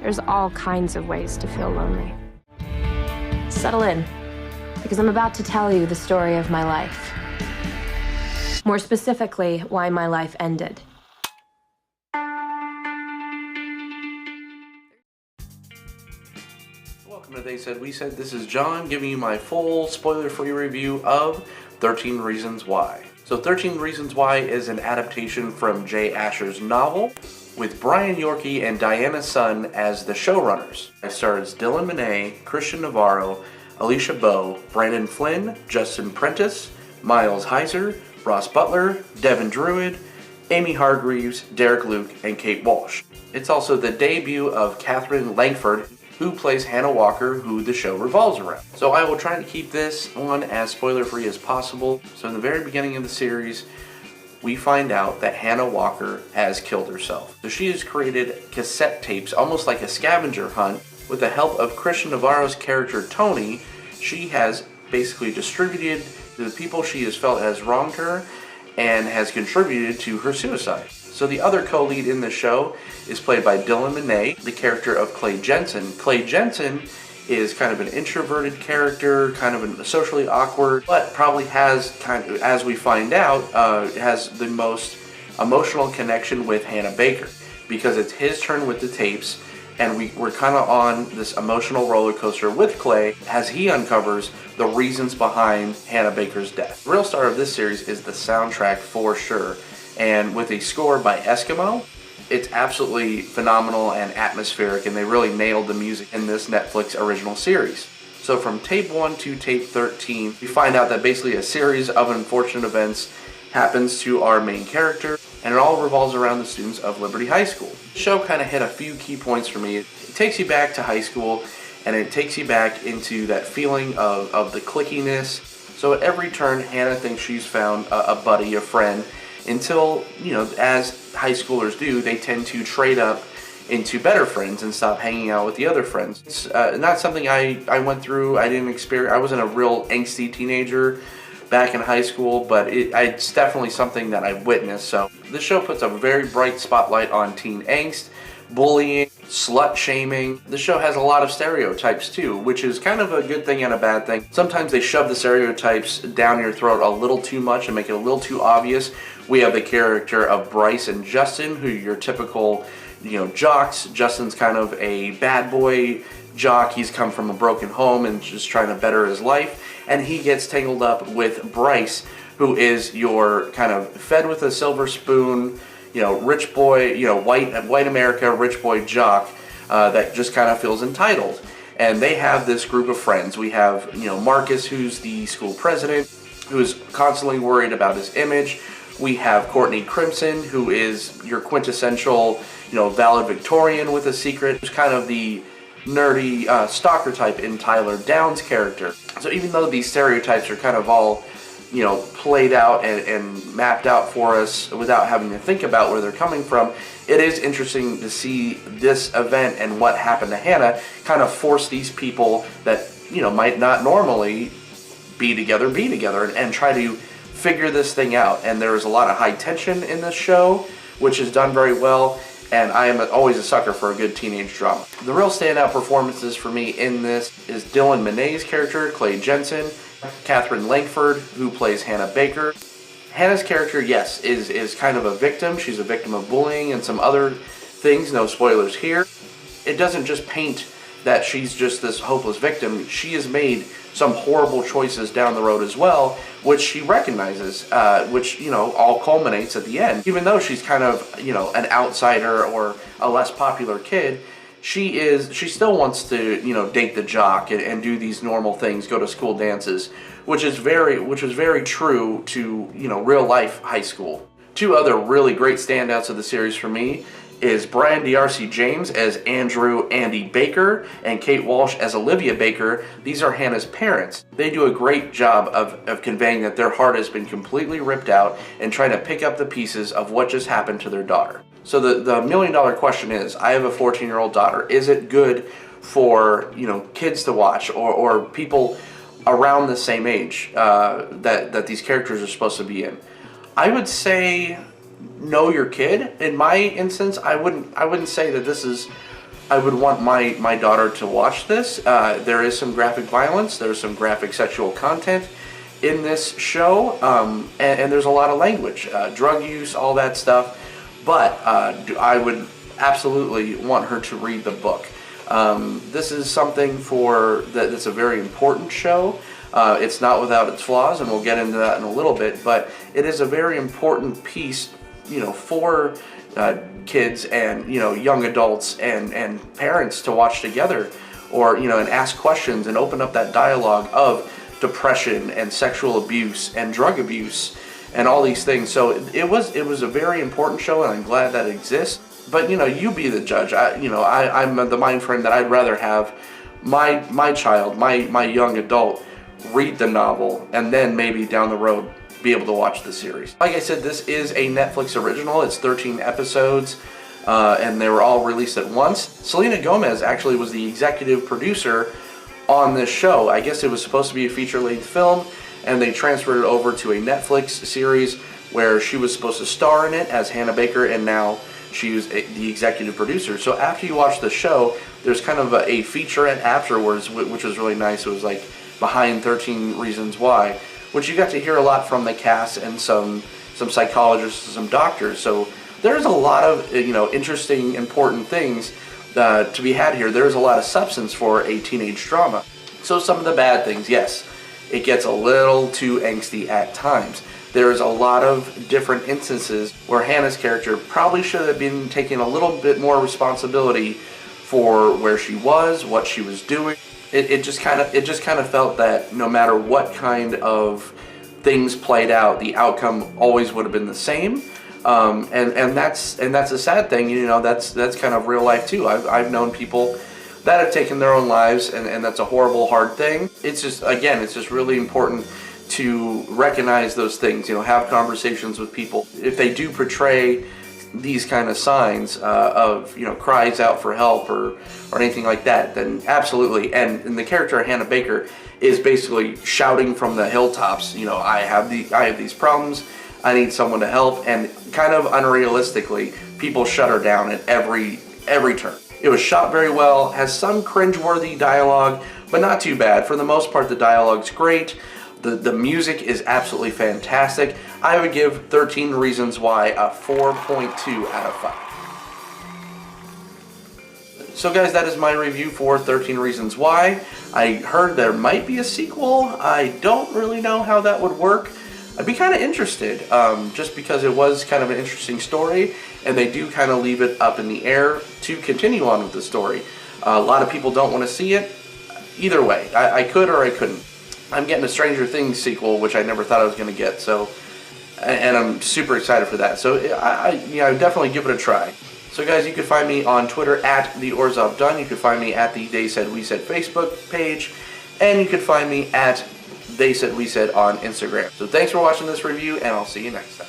There's all kinds of ways to feel lonely. Settle in, because I'm about to tell you the story of my life. More specifically, why my life ended. Welcome to They Said, We Said. This is John giving you my full spoiler-free review of 13 Reasons Why. So 13 Reasons Why is an adaptation from Jay Asher's novel with Brian Yorkey and Diana Sun as the showrunners. It stars Dylan Monet, Christian Navarro, Alicia Bowe, Brandon Flynn, Justin Prentice, Miles Heiser, Ross Butler, Devin Druid, Amy Hargreaves, Derek Luke, and Kate Walsh. It's also the debut of Katherine Langford, who plays Hannah Walker, who the show revolves around. So I will try to keep this one as spoiler-free as possible. So in the very beginning of the series, we find out that Hannah Walker has killed herself. So she has created cassette tapes, almost like a scavenger hunt. With the help of Christian Navarro's character Tony, she has basically distributed to the people she has felt has wronged her and has contributed to her suicide. So the other co-lead in the show is played by Dylan Monet, the character of Clay Jensen. Clay Jensen is kind of an introverted character, kind of socially awkward, but probably has, kind of, as we find out, has the most emotional connection with Hannah Baker, because it's his turn with the tapes, and we're kind of on this emotional roller coaster with Clay as he uncovers the reasons behind Hannah Baker's death. The real star of this series is the soundtrack for sure, and with a score by Eskimo, it's absolutely phenomenal and atmospheric, and they really nailed the music in this Netflix original series. So from tape 1 to tape 13, we find out that basically a series of unfortunate events happens to our main character, and it all revolves around the students of Liberty High School. The show kind of hit a few key points for me. It takes you back to high school, and it takes you back into that feeling of the clickiness. So at every turn, Hannah thinks she's found a buddy, a friend, until, you know, as high schoolers do, they tend to trade up into better friends and stop hanging out with the other friends. It's not something I went through. I didn't experience. I wasn't a real angsty teenager back in high school, but it's definitely something that I've witnessed. So this show puts a very bright spotlight on teen angst, bullying, slut shaming. The show has a lot of stereotypes too, which is kind of a good thing and a bad thing. Sometimes they shove the stereotypes down your throat a little too much and make it a little too obvious. We have the character of Bryce and Justin, who are your typical, you know, jocks. Justin's kind of a bad boy jock. He's come from a broken home and just trying to better his life. And he gets tangled up with Bryce, who is your kind of fed with a silver spoon, you know, rich boy, you know, white America, rich boy jock that just kind of feels entitled. And they have this group of friends. We have, you know, Marcus, who's the school president, who is constantly worried about his image. We have Courtney Crimson, who is your quintessential, you know, valedictorian with a secret, who's kind of the nerdy stalker type in Tyler Downs' character. So even though these stereotypes are kind of all, you know, played out and mapped out for us without having to think about where they're coming from, it is interesting to see this event and what happened to Hannah kind of force these people that, you know, might not normally be together and try to figure this thing out. And there is a lot of high tension in this show, which is done very well. And I am always a sucker for a good teenage drama. The real standout performances for me in this is Dylan Monet's character, Clay Jensen, Katherine Langford, who plays Hannah Baker. Hannah's character, yes, is kind of a victim. She's a victim of bullying and some other things, no spoilers here. It doesn't just paint that she's just this hopeless victim. She has made some horrible choices down the road as well, which she recognizes, which, you know, all culminates at the end. Even though she's kind of, you know, an outsider or a less popular kid, she still wants to, you know, date the jock and do these normal things, go to school dances, which is very true to, you know, real life high school. Two other really great standouts of the series for me is Brian D'Arcy James as Andrew Andy Baker and Kate Walsh as Olivia Baker. These are Hannah's parents. They do a great job of conveying that their heart has been completely ripped out and trying to pick up the pieces of what just happened to their daughter. So the $1,000,000 question is, I have a 14-year-old daughter. Is it good for, you know, kids to watch or people around the same age that these characters are supposed to be in? I would say know your kid. In my instance, I wouldn't say that this is I would want my daughter to watch this. There is some graphic violence, there's some graphic sexual content in this show, and there's a lot of language, drug use, all that stuff, but I would absolutely want her to read the book. This is something that's a very important show. It's not without its flaws, and we'll get into that in a little bit, but it is a very important piece, for kids and, young adults and parents to watch together, or, and ask questions and open up that dialogue of depression and sexual abuse and drug abuse and all these things. So it was a very important show, and I'm glad that it exists. But you be the judge. I'm the mind frame that I'd rather have my child, my young adult, read the novel, and then maybe down the road be able to watch the series. Like I said, this is a Netflix original. It's 13 episodes, and they were all released at once. Selena Gomez actually was the executive producer on this show. I guess it was supposed to be a feature-length film, and they transferred it over to a Netflix series where she was supposed to star in it as Hannah Baker, and now she was the executive producer. So after you watch the show, there's kind of a featurette afterwards, which was really nice. It was like Behind 13 Reasons Why, which you got to hear a lot from the cast and some psychologists and some doctors. So there's a lot of interesting, important things to be had here. There's a lot of substance for a teenage drama. So some of the bad things, yes, it gets a little too angsty at times. There's a lot of different instances where Hannah's character probably should have been taking a little bit more responsibility for where she was, what she was doing. It just kind of felt that no matter what kind of things played out, the outcome always would have been the same. And that's a sad thing. That's kind of real life too. I've known people that have taken their own lives, and that's a horrible, hard thing. It's just really important to recognize those things, have conversations with people. If they do portray these kind of signs of, cries out for help or anything like that, then absolutely. And the character of Hannah Baker is basically shouting from the hilltops, I have these problems, I need someone to help, and kind of unrealistically, people shut her down at every turn. It was shot very well, has some cringeworthy dialogue, but not too bad. For the most part, the dialogue's great. The music is absolutely fantastic. I would give 13 Reasons Why a 4.2 out of 5. So guys, that is my review for 13 Reasons Why. I heard there might be a sequel. I don't really know how that would work. I'd be kind of interested, just because it was kind of an interesting story, and they do kind of leave it up in the air to continue on with the story. A lot of people don't want to see it. Either way, I could or I couldn't. I'm getting a Stranger Things sequel, which I never thought I was going to get, so, and I'm super excited for that. So I definitely give it a try. So guys, you can find me on Twitter at the Orzov Dunn. You can find me at the They Said We Said Facebook page, and you can find me at They Said We Said on Instagram. So thanks for watching this review, and I'll see you next time.